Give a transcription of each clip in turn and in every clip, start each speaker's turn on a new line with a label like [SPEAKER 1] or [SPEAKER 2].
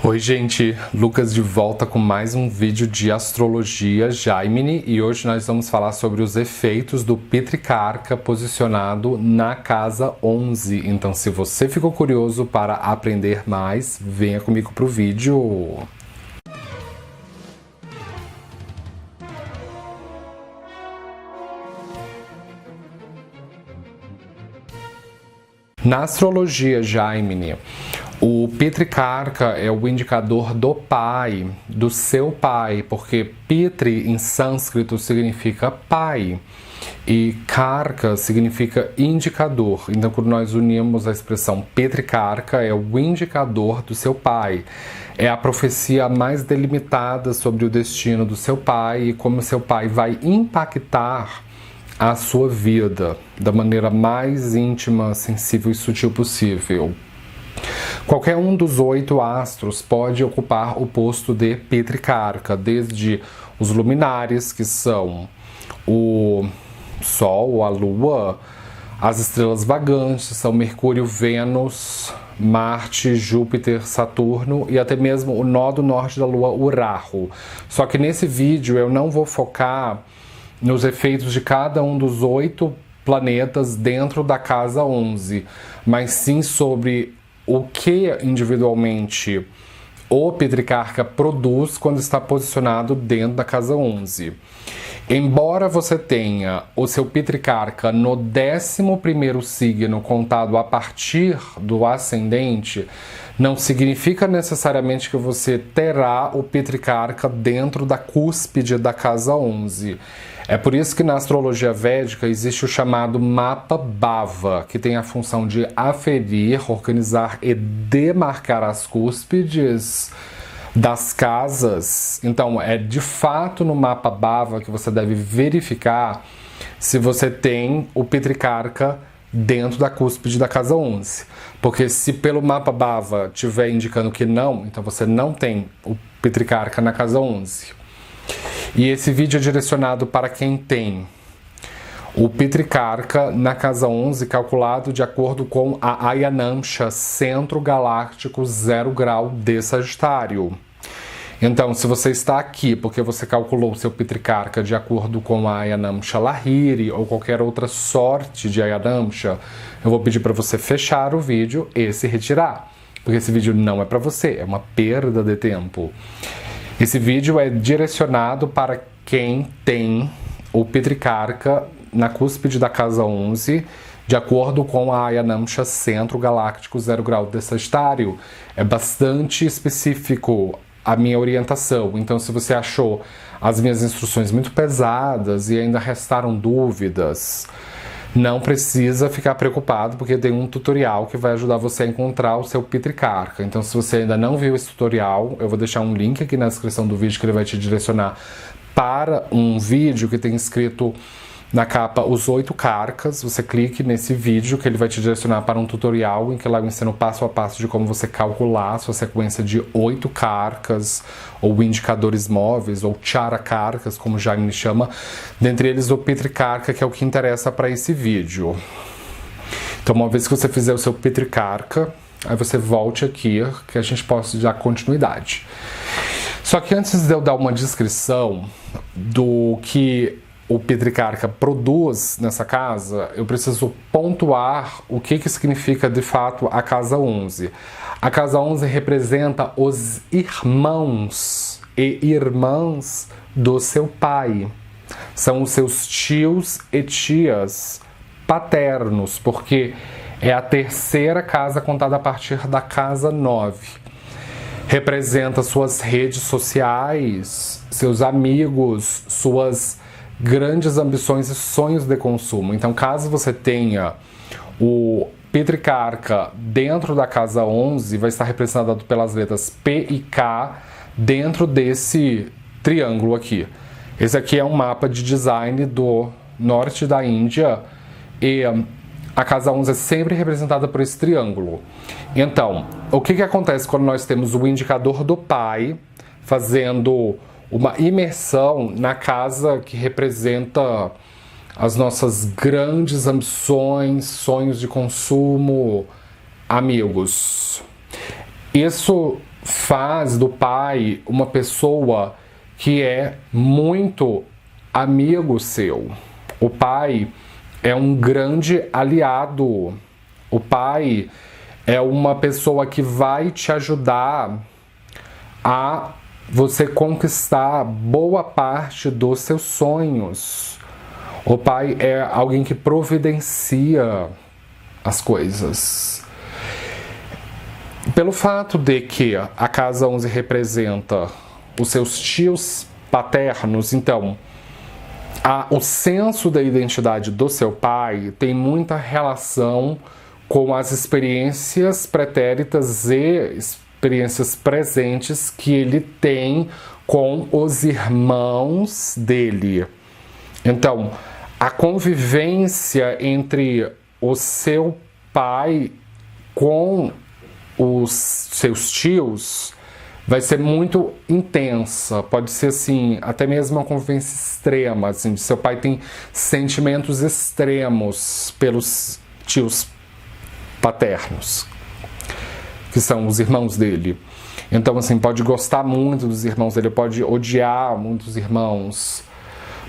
[SPEAKER 1] Oi gente, Lucas de volta com mais um vídeo de astrologia Gemini e hoje nós vamos falar sobre os efeitos do Pitricarca posicionado na casa 11. Então se você ficou curioso para aprender mais, venha comigo pro vídeo. Na astrologia Gemini, o Pitricarca é o indicador do pai, do seu pai, porque Pitri em sânscrito significa pai e Karka significa indicador. Então, quando nós unimos a expressão Pitricarca, é o indicador do seu pai. É a profecia mais delimitada sobre o destino do seu pai e como seu pai vai impactar a sua vida da maneira mais íntima, sensível e sutil possível. Qualquer um dos 8 astros pode ocupar o posto de Pitricarca, desde os luminares, que são o Sol, a Lua, as estrelas vagantes, são Mercúrio, Vênus, Marte, Júpiter, Saturno e até mesmo o nó do norte da Lua, Urarro. Só que nesse vídeo eu não vou focar nos efeitos de cada um dos 8 planetas dentro da casa 11, mas sim sobre o que individualmente o Pitricarca produz quando está posicionado dentro da casa 11. Embora você tenha o seu Pitricarca no 11º signo contado a partir do ascendente, não significa necessariamente que você terá o Pitricarca dentro da cúspide da casa 11. É por isso que na astrologia védica existe o chamado mapa Bhava, que tem a função de aferir, organizar e demarcar as cúspides das casas. Então, é de fato no mapa Bhava que você deve verificar se você tem o Pitricarca dentro da cúspide da casa 11. Porque se pelo mapa Bhava estiver indicando que não, então você não tem o Pitricarca na casa 11. E esse vídeo é direcionado para quem tem o Pitricarca na casa 11, calculado de acordo com a Ayanamsha, Centro Galáctico 0 grau de Sagitário. Então, se você está aqui porque você calculou o seu Pitricarca de acordo com a Ayanamsha Lahiri ou qualquer outra sorte de Ayanamsha, eu vou pedir para você fechar o vídeo e se retirar, porque esse vídeo não é para você, é uma perda de tempo. Esse vídeo é direcionado para quem tem o Pitricarca na cúspide da casa 11, de acordo com a Ayanamsha Centro Galáctico 0 grau de Sagitário. É bastante específico a minha orientação, então se você achou as minhas instruções muito pesadas e ainda restaram dúvidas, não precisa ficar preocupado, porque tem um tutorial que vai ajudar você a encontrar o seu Pitricarca. Então, se você ainda não viu esse tutorial, eu vou deixar um link aqui na descrição do vídeo que ele vai te direcionar para um vídeo que tem escrito na capa os 8 carcas. Você clique nesse vídeo que ele vai te direcionar para um tutorial em que lá eu ensino passo a passo de como você calcular a sua sequência de 8 carcas, ou indicadores móveis, ou characarcas, como o Jaime chama, dentre eles o Pitricarca, que é o que interessa para esse vídeo. Então, uma vez que você fizer o seu Pitricarca, aí você volte aqui, que a gente possa dar continuidade. Só que antes de eu dar uma descrição do que o Pitricarca produz nessa casa, eu preciso pontuar o que significa de fato a casa 11. A casa 11 representa os irmãos e irmãs do seu pai. São os seus tios e tias paternos, porque é a terceira casa contada a partir da casa 9. Representa suas redes sociais, seus amigos, suas grandes ambições e sonhos de consumo. Então, caso você tenha o Pitricarca dentro da casa 11, vai estar representado pelas letras P e K dentro desse triângulo aqui. Esse aqui é um mapa de design do norte da Índia e a casa 11 é sempre representada por esse triângulo. Então, o que acontece quando nós temos o indicador do pai fazendo uma imersão na casa que representa as nossas grandes ambições, sonhos de consumo, amigos? Isso faz do pai uma pessoa que é muito amigo seu. O pai é um grande aliado. O pai é uma pessoa que vai te ajudar a você conquistar boa parte dos seus sonhos. O pai é alguém que providencia as coisas. Pelo fato de que a casa 11 representa os seus tios paternos, então o senso da identidade do seu pai tem muita relação com as experiências pretéritas e experiências presentes que ele tem com os irmãos dele. Então, a convivência entre o seu pai com os seus tios vai ser muito intensa, pode ser assim, até mesmo uma convivência extrema, assim, seu pai tem sentimentos extremos pelos tios paternos, que são os irmãos dele. Então, assim, pode gostar muito dos irmãos dele, pode odiar muitos irmãos,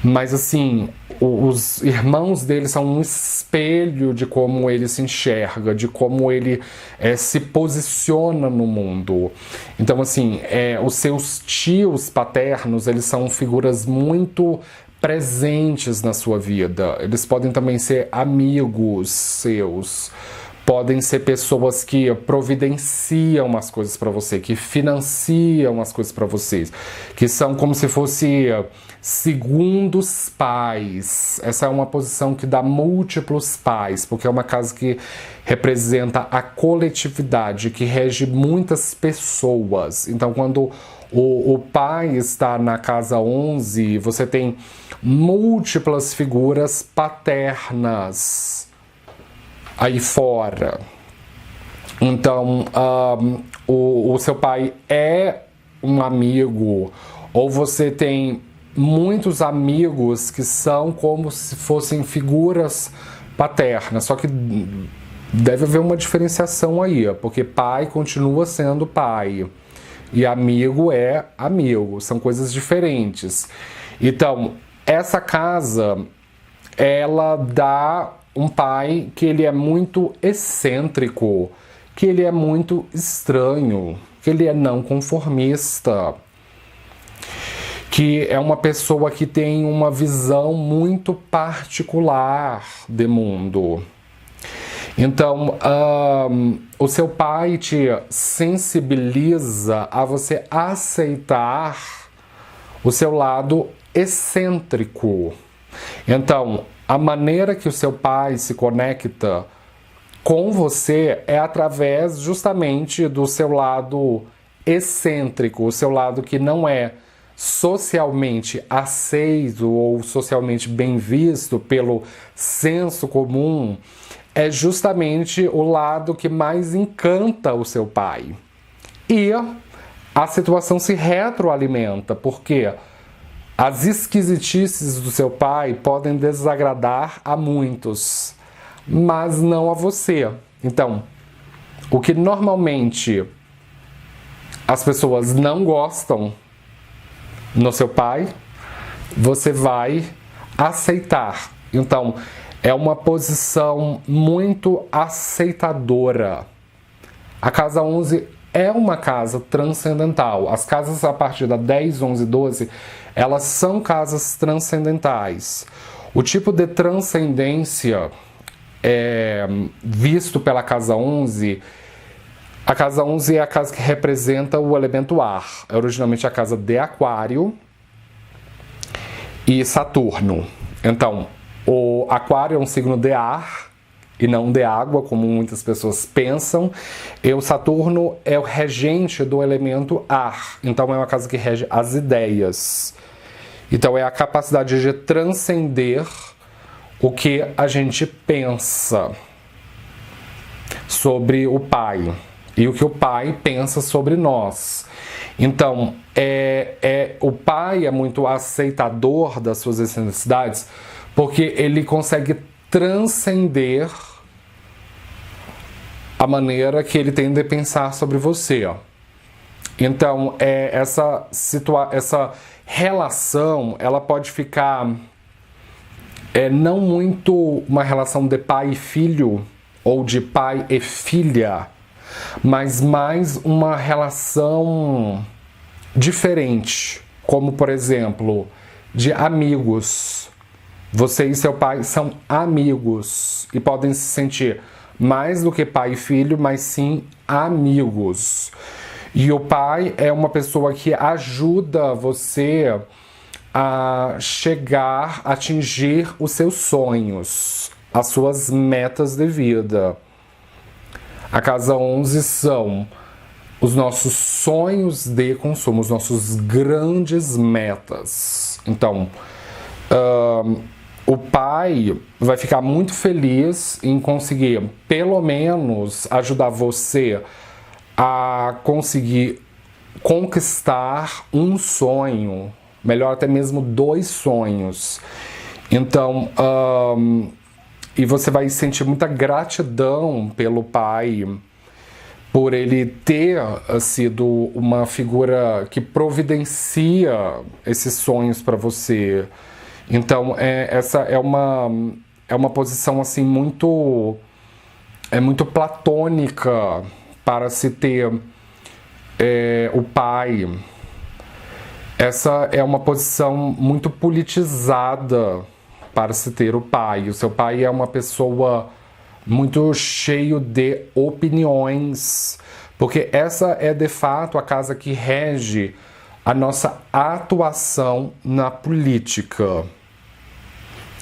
[SPEAKER 1] mas assim, os irmãos dele são um espelho de como ele se enxerga, de como ele se posiciona no mundo. Então, assim, os seus tios paternos, eles são figuras muito presentes na sua vida. Eles podem também ser amigos seus, podem ser pessoas que providenciam as coisas para você, que financiam as coisas para vocês, que são como se fosse segundos pais. Essa é uma posição que dá múltiplos pais, porque é uma casa que representa a coletividade, que rege muitas pessoas. Então, quando o pai está na casa 11, você tem múltiplas figuras paternas aí fora. Então, o seu pai é um amigo, ou você tem muitos amigos que são como se fossem figuras paternas, só que deve haver uma diferenciação aí, porque pai continua sendo pai e amigo é amigo, são coisas diferentes. Então, essa casa, ela dá um pai que ele é muito excêntrico, que ele é muito estranho, que ele é não conformista, que é uma pessoa que tem uma visão muito particular de mundo. Então, o seu pai te sensibiliza a você aceitar o seu lado excêntrico. Então, a maneira que o seu pai se conecta com você é através justamente do seu lado excêntrico, o seu lado que não é socialmente aceito ou socialmente bem visto pelo senso comum, é justamente o lado que mais encanta o seu pai. E a situação se retroalimenta, porque as esquisitices do seu pai podem desagradar a muitos, mas não a você. Então, o que normalmente as pessoas não gostam no seu pai, você vai aceitar. Então, é uma posição muito aceitadora. A casa 11 é uma casa transcendental. As casas a partir da 10, 11, 12, elas são casas transcendentais. O tipo de transcendência visto pela casa 11, a casa 11 é a casa que representa o elemento ar. É originalmente a casa de Aquário e Saturno. Então, o Aquário é um signo de ar e não de água, como muitas pessoas pensam. E o Saturno é o regente do elemento ar. Então, é uma casa que rege as ideias. Então, é a capacidade de transcender o que a gente pensa sobre o pai e o que o pai pensa sobre nós. Então, o pai é muito aceitador das suas necessidades porque ele consegue transcender a maneira que ele tem de pensar sobre você. Então, essa relação, ela pode ficar não muito uma relação de pai e filho, ou de pai e filha, mas mais uma relação diferente, como, por exemplo, de amigos. Você e seu pai são amigos e podem se sentir mais do que pai e filho, mas sim amigos. E o pai é uma pessoa que ajuda você a chegar, a atingir os seus sonhos, as suas metas de vida. A casa 11 são os nossos sonhos de consumo, os nossos grandes metas. Então, o pai vai ficar muito feliz em conseguir, pelo menos, ajudar você a conseguir conquistar um sonho, melhor até mesmo 2 sonhos. Então, e você vai sentir muita gratidão pelo pai, por ele ter sido uma figura que providencia esses sonhos para você. Então, essa é uma posição assim muito platônica para se ter o pai. Essa é uma posição muito politizada para se ter o pai. O seu pai é uma pessoa muito cheio de opiniões, porque essa é de fato a casa que rege a nossa atuação na política.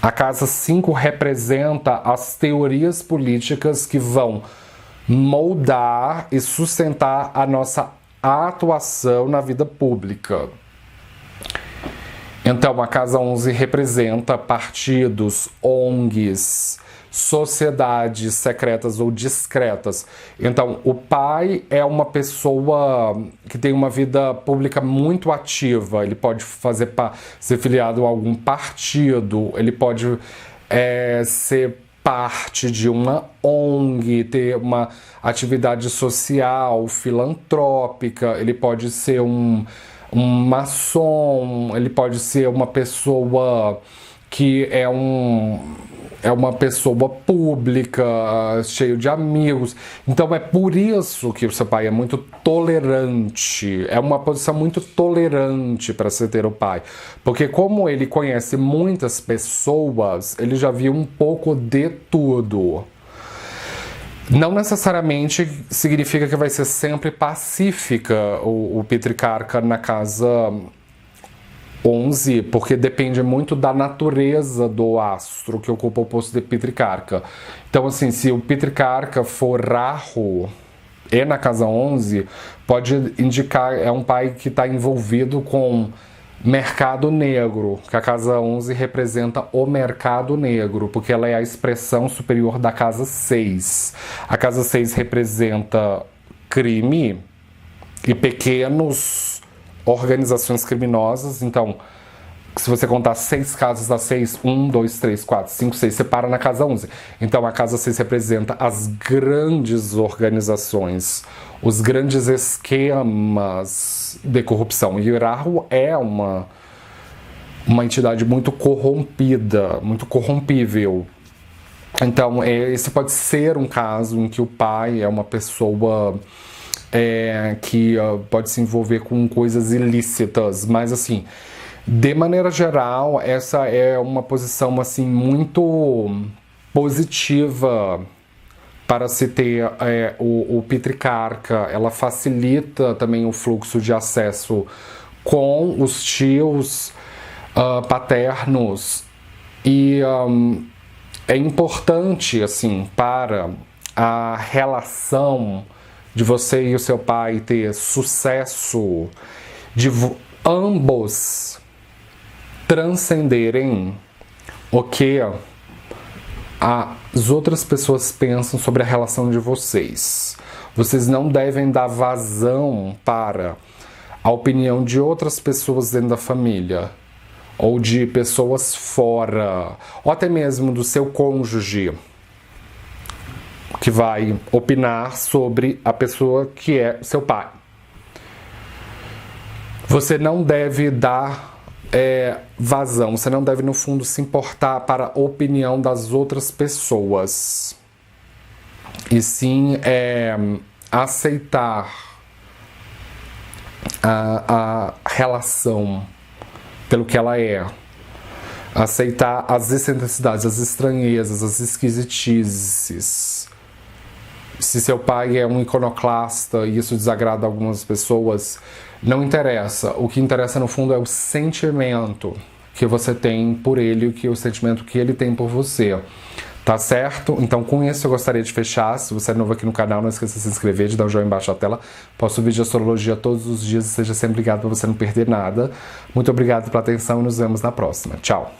[SPEAKER 1] A casa 5 representa as teorias políticas que vão moldar e sustentar a nossa atuação na vida pública. Então, a casa 11 representa partidos, ONGs, sociedades secretas ou discretas. Então, o pai é uma pessoa que tem uma vida pública muito ativa. Ele pode ser filiado a algum partido, ele pode ser parte de uma ONG, ter uma atividade social, filantrópica, ele pode ser um maçom, ele pode ser uma pessoa que é uma pessoa pública, cheio de amigos. Então é por isso que o seu pai é muito tolerante, é uma posição muito tolerante para se ter o pai. Porque como ele conhece muitas pessoas, ele já viu um pouco de tudo. Não necessariamente significa que vai ser sempre pacífica o Pitricarca na casa 11, porque depende muito da natureza do astro que ocupa o posto de Pitricarca. Então, assim, se o Pitricarca for Rahu e na casa 11, pode indicar um pai que está envolvido com mercado negro, que a casa 11 representa o mercado negro, porque ela é a expressão superior da casa 6. A casa 6 representa crime e pequenos organizações criminosas. Então, se você contar 6 casas da 6, 1, 2, 3, 4, 5, 6, você para na casa 11. Então, a casa 6 representa as grandes organizações, os grandes esquemas de corrupção. E Rahu é uma entidade muito corrompida, muito corrompível. Então, esse pode ser um caso em que o pai é uma pessoa que pode se envolver com coisas ilícitas, mas assim, de maneira geral, essa é uma posição assim muito positiva para se ter o Pitricarca. Ela facilita também o fluxo de acesso com os tios paternos e é importante assim para a relação de você e o seu pai ter sucesso, de ambos transcenderem o que as outras pessoas pensam sobre a relação de vocês. Vocês não devem dar vazão para a opinião de outras pessoas dentro da família, ou de pessoas fora, ou até mesmo do seu cônjuge, que vai opinar sobre a pessoa que é seu pai. Você não deve dar vazão, você não deve, no fundo, se importar para a opinião das outras pessoas. E sim aceitar a relação pelo que ela é. Aceitar as excentricidades, as estranhezas, as esquisitices. Se seu pai é um iconoclasta e isso desagrada algumas pessoas, não interessa. O que interessa, no fundo, é o sentimento que você tem por ele, o sentimento que ele tem por você. Tá certo? Então, com isso, eu gostaria de fechar. Se você é novo aqui no canal, não esqueça de se inscrever, de dar um joinha embaixo da tela. Posto vídeo de astrologia todos os dias e seja sempre ligado para você não perder nada. Muito obrigado pela atenção e nos vemos na próxima. Tchau!